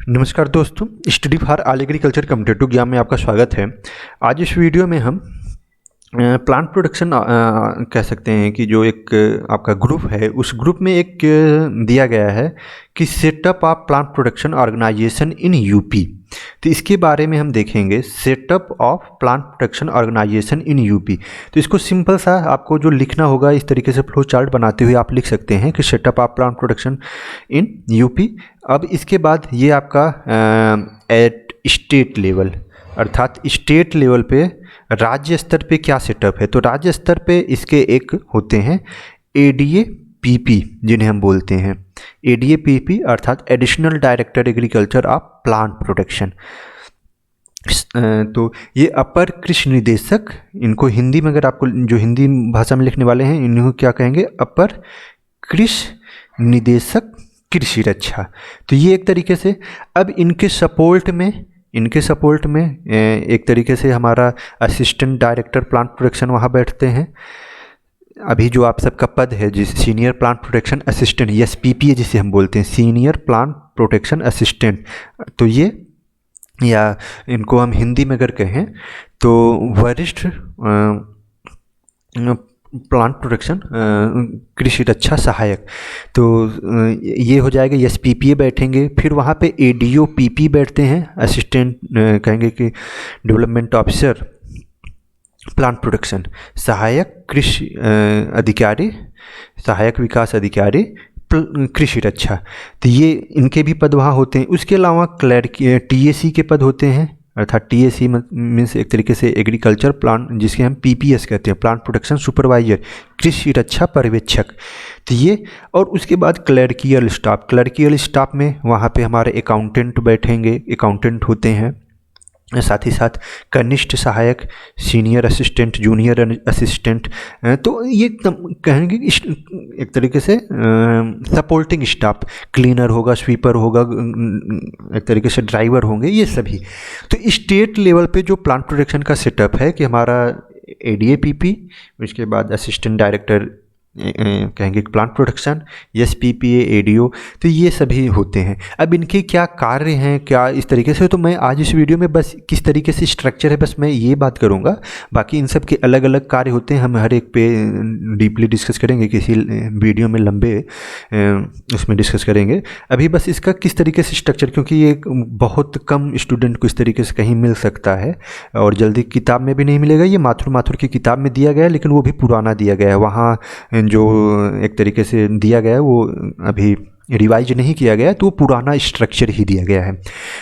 नमस्कार दोस्तों, study for all agriculture competitive exam में आपका स्वागत है। आज इस वीडियो में हम प्लांट प्रोडक्शन कह सकते हैं कि जो एक आपका ग्रुप है, उस ग्रुप में एक दिया गया है कि setup of plant production organization in UP. तो इसके बारे में हम देखेंगे, setup of plant production organization in UP. तो इसको सिंपल सा आपको जो लिखना होगा, इस तरीके से फ्लो चार्ट बनाते हुए आप लिख सकते हैं कि setup of plant production in UP. अब इसके बाद ये आपका एट स्टेट लेवल, अर्थात स्टेट लेवल पे राज्य स्तर पे क्या सेटअप है। तो राज्य स्तर पे इसके एक होते हैं एडीए पीपी, जिन्हें हम बोलते हैं एडीए पीपी, अर्थात additional director agriculture of plant production. तो ये अपर कृषि निदेशक, इनको हिंदी में अगर आपको जो हिंदी भाषा में लिखने वाले हैं, इनको क्या कहेंगे, अपर कृषि निदेशक कृषि रक्षा। तो ये एक तरीके से, अब इनके सपोर्ट में एक तरीके से हमारा असिस्टेंट डायरेक्टर प्लांट प्रोडक्शन वहाँ बैठते हैं। अभी जो आप सबका पद है, जिस senior plant protection assistant, SPP जिसे हम बोलते हैं, सीनियर प्लांट प्रोटेक्शन असिस्टेंट, तो ये, या इनको हम हिंदी में अगर कहें तो वरिष्ठ प्लांट प्रोडक्शन कृषि रक्षा सहायक। तो ये हो जाएगा, एसपीपी बैठेंगे। फिर वहाँ पे एडीओ पीपी बैठते हैं, असिस्टेंट कहेंगे कि डेवलपमेंट ऑफिसर प्लांट प्रोडक्शन, सहायक कृषि अधिकारी, सहायक विकास अधिकारी कृषि रक्षा। तो ये इनके भी पद वहाँ होते हैं। उसके अलावा क्लर्क टीएसी के पद होते हैं, अर्थात टीएसी मीन्स एक तरीके से एग्रीकल्चर प्लांट, जिसके हम पीपीएस कहते हैं, प्लांट प्रोडक्शन सुपरवाइजर, कृषि रक्षा पर्यवेक्षक। तो ये, और उसके बाद क्लर्कियल स्टाफ में वहाँ पे हमारे अकाउंटेंट बैठेंगे, अकाउंटेंट होते हैं। साथ ही साथ कनिष्ठ सहायक, सीनियर असिस्टेंट, जूनियर असिस्टेंट। तो ये कहेंगे एक तरीके से सपोर्टिंग स्टाफ, क्लीनर होगा, स्वीपर होगा, एक तरीके से ड्राइवर होंगे, ये सभी। तो स्टेट लेवल पे जो प्लांट प्रोडक्शन का सेटअप है कि हमारा एडीएपीपी, उसके बाद असिस्टेंट डायरेक्टर कहेंगे प्लांट प्रोडक्शन, एसपीपीए, एडीओ, तो ये सभी होते हैं। अब इनके क्या कार्य हैं, क्या इस तरीके से, तो मैं आज इस वीडियो में बस किस तरीके से स्ट्रक्चर है, बस मैं ये बात करूँगा। बाकी इन सब के अलग अलग कार्य होते हैं, हम हर एक पे डीपली डिस्कस करेंगे, किसी वीडियो में लंबे उसमें डिस्कस करेंगे। अभी बस इसका किस तरीके से स्ट्रक्चर, क्योंकि ये बहुत कम स्टूडेंट को इस तरीके से कहीं मिल सकता है और जल्दी किताब में भी नहीं मिलेगा। ये माथुर की किताब में दिया गया है, लेकिन वो भी पुराना दिया गया है, वहाँ जो एक तरीके से दिया गया है वो अभी रिवाइज नहीं किया गया है, तो वो पुराना स्ट्रक्चर ही दिया गया है।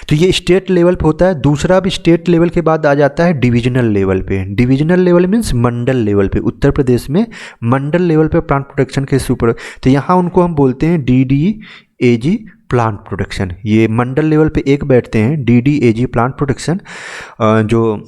तो ये स्टेट लेवल पे होता है। दूसरा, भी स्टेट लेवल के बाद आ जाता है डिविजनल लेवल पे। डिविजनल लेवल मीन्स मंडल लेवल पे। उत्तर प्रदेश में मंडल लेवल पे प्लांट प्रोडक्शन के सुपर, तो यहाँ उनको हम बोलते हैं डीडीएजी प्लांट प्रोडक्शन। ये मंडल लेवल पे एक बैठते हैं, डीडीएजी प्लांट प्रोडक्शन, जो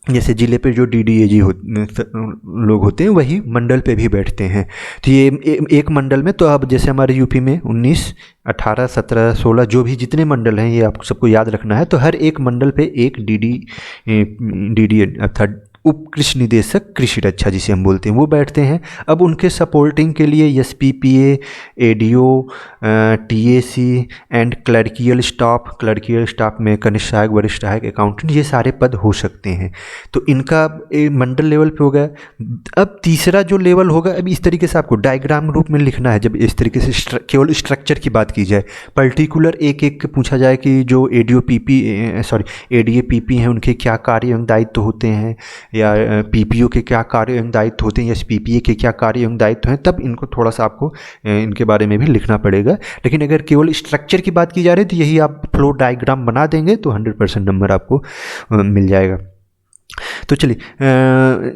जैसे जिले पे जो डीडीएजी लोग होते हैं, वही मंडल पे भी बैठते हैं। तो ये एक मंडल में, तो अब जैसे हमारे यूपी में 19, 18, 17, 16 जो भी जितने मंडल हैं, ये आपको सबको याद रखना है। तो हर एक मंडल पे एक डीडी अर्थात उप कृषि निदेशक कृषि रक्षा जिसे हम बोलते हैं, वो बैठते हैं। अब उनके सपोर्टिंग के लिए SPPA, ADO, TAC and clerical staff में कनिष्ठ सहायक, वरिष्ठ सहायक, अकाउंटेंट, ये सारे पद हो सकते हैं। तो इनका मंडल लेवल पे हो गया। अब तीसरा जो लेवल होगा, अब इस तरीके से आपको डायग्राम रूप में लिखना है। जब इस तरीके से केवल स्ट्रक्चर की बात की जाए, पर्टिकुलर एक एक पूछा जाए कि जो एडीएपीपी हैं, उनके क्या कार्य एवं दायित्व होते हैं, या पीपीओ के क्या कार्य एवं दायित्व होते हैं, या एसपीपीए के क्या कार्य एवं दायित्व हैं, तब इनको थोड़ा सा आपको इनके बारे में भी लिखना पड़ेगा। लेकिन अगर केवल स्ट्रक्चर की बात की जा रही है, तो यही आप फ्लो डायग्राम बना देंगे तो 100% नंबर आपको मिल जाएगा। तो चलिए,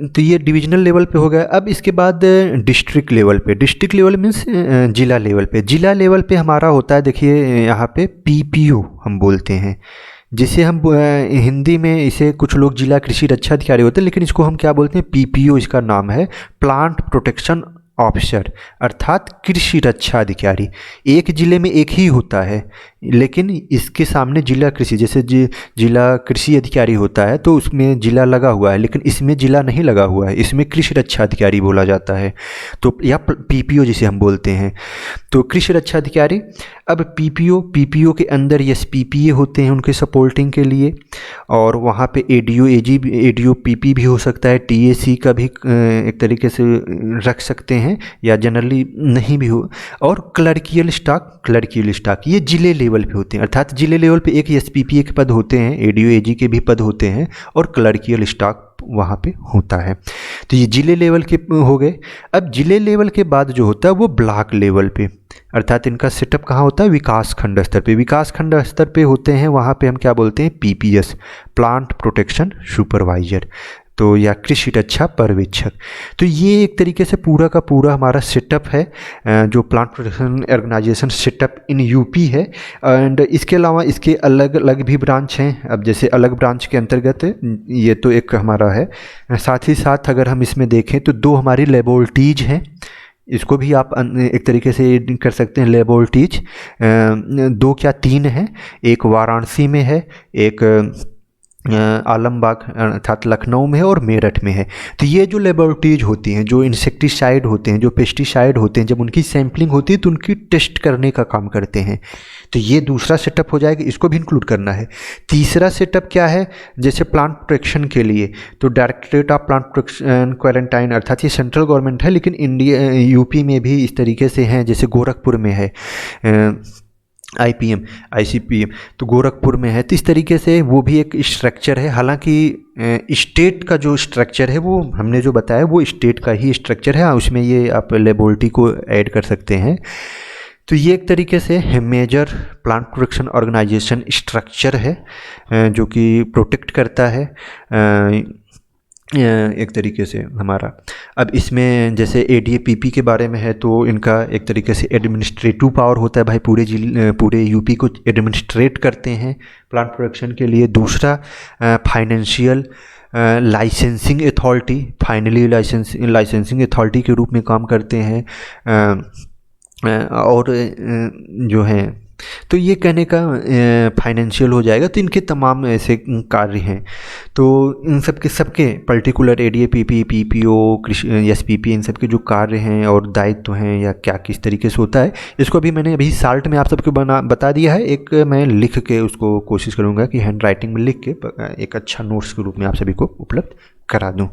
तो ये डिविजनल लेवल पे हो गया। अब इसके बाद डिस्ट्रिक्ट लेवल मीन्स जिला लेवल पे। जिला लेवल पे हमारा होता है, देखिए यहाँ पे पीपीओ हम बोलते हैं, जिसे हम हिंदी में इसे कुछ लोग जिला कृषि रक्षा अधिकारी होते हैं, लेकिन इसको हम क्या बोलते हैं, पीपीओ इसका नाम है, प्लांट प्रोटेक्शन ऑफिसर अर्थात कृषि रक्षा अधिकारी। एक ज़िले में एक ही होता है, लेकिन इसके सामने जिला कृषि, जैसे जिला कृषि अधिकारी होता है तो उसमें जिला लगा हुआ है, लेकिन इसमें जिला नहीं लगा हुआ है, इसमें कृषि रक्षा अधिकारी बोला जाता है। तो या पीपीओ जिसे हम बोलते हैं, तो कृषि रक्षा अधिकारी। अब पीपीओ के अंदर एसपीपीए होते हैं उनके सपोर्टिंग के लिए, और वहाँ पे एडीओ एजी एडीओ पीपी भी हो सकता है, टीएसी का भी एक तरीके से रख सकते हैं, या जनरली नहीं भी हो। और क्लर्कियल स्टाफ ये जिले लेवल पे होते हैं, अर्थात जिले लेवल पे एक एसपीपीए के पद होते हैं, एडीओ एजी के भी पद होते हैं, और क्लर्कियल स्टाफ वहाँ पे होता है। तो ये जिले लेवल के हो गए। अब जिले लेवल के बाद जो होता है वो ब्लॉक लेवल पे, अर्थात इनका सेटअप कहाँ होता है, विकास खंड स्तर पे। विकास खंड स्तर पे होते हैं, वहाँ पे हम क्या बोलते हैं, पीपीएस, प्लांट प्रोटेक्शन सुपरवाइजर, तो या कृषि रक्षा पर्यवेक्षक। तो ये एक तरीके से पूरा का पूरा हमारा सेटअप है, जो plant protection organization setup in UP है। एंड इसके अलावा इसके अलग अलग भी ब्रांच हैं। अब जैसे अलग ब्रांच के अंतर्गत ये तो एक हमारा है, साथ ही साथ अगर हम इसमें देखें तो दो हमारी लेबोरेटरीज हैं, इसको भी आप एक तरीके से कर सकते हैं लेबोरेटरीज। दो क्या तीन हैं, एक वाराणसी में है, एक आलमबाग अर्थात लखनऊ में है, और मेरठ में है। तो ये जो लेबोरेटरीज होती हैं, जो इंसेक्टिसाइड होते हैं, जो पेस्टिसाइड होते हैं, जब उनकी सैम्पलिंग होती है तो उनकी टेस्ट करने का काम करते हैं। तो ये दूसरा सेटअप हो जाएगा, इसको भी इंक्लूड करना है। तीसरा सेटअप क्या है, जैसे प्लांट प्रोटेक्शन के लिए तो directorate of plant protection quarantine, अर्थात ये सेंट्रल गवर्नमेंट है, लेकिन इंडिया यूपी में भी इस तरीके से हैं, जैसे गोरखपुर में है आईपीएम आईसीपीएम, तो गोरखपुर में है। तो इस तरीके से वो भी एक स्ट्रक्चर है। हालांकि स्टेट का जो स्ट्रक्चर है वो हमने जो बताया वो स्टेट का ही स्ट्रक्चर है, उसमें ये आप लेबोरेटरी को ऐड कर सकते हैं। तो ये एक तरीके से major plant protection organization structure है, जो कि प्रोटेक्ट करता है एक तरीके से हमारा। अब इसमें जैसे एडीए-पीपी के बारे में है तो इनका एक तरीके से एडमिनिस्ट्रेटिव पावर होता है, भाई पूरे यूपी को एडमिनिस्ट्रेट करते हैं प्लांट प्रोटेक्शन के लिए। दूसरा financial licensing authority, finally licensing authority के रूप में काम करते हैं। और जो है तो ये कहने का फाइनेंशियल हो जाएगा। तो इनके तमाम ऐसे कार्य हैं, तो इन सबके पर्टिकुलर एडीए पीपी पीपीओ कृषि एसपीपी, इन सब के जो कार्य हैं और दायित्व हैं या क्या किस तरीके से होता है, इसको भी मैंने अभी साल्ट में आप सबको बता दिया है। एक मैं लिख के उसको कोशिश करूँगा कि हैंड राइटिंग में लिख के एक अच्छा नोट्स के रूप में आप सभी को उपलब्ध करा दूँ।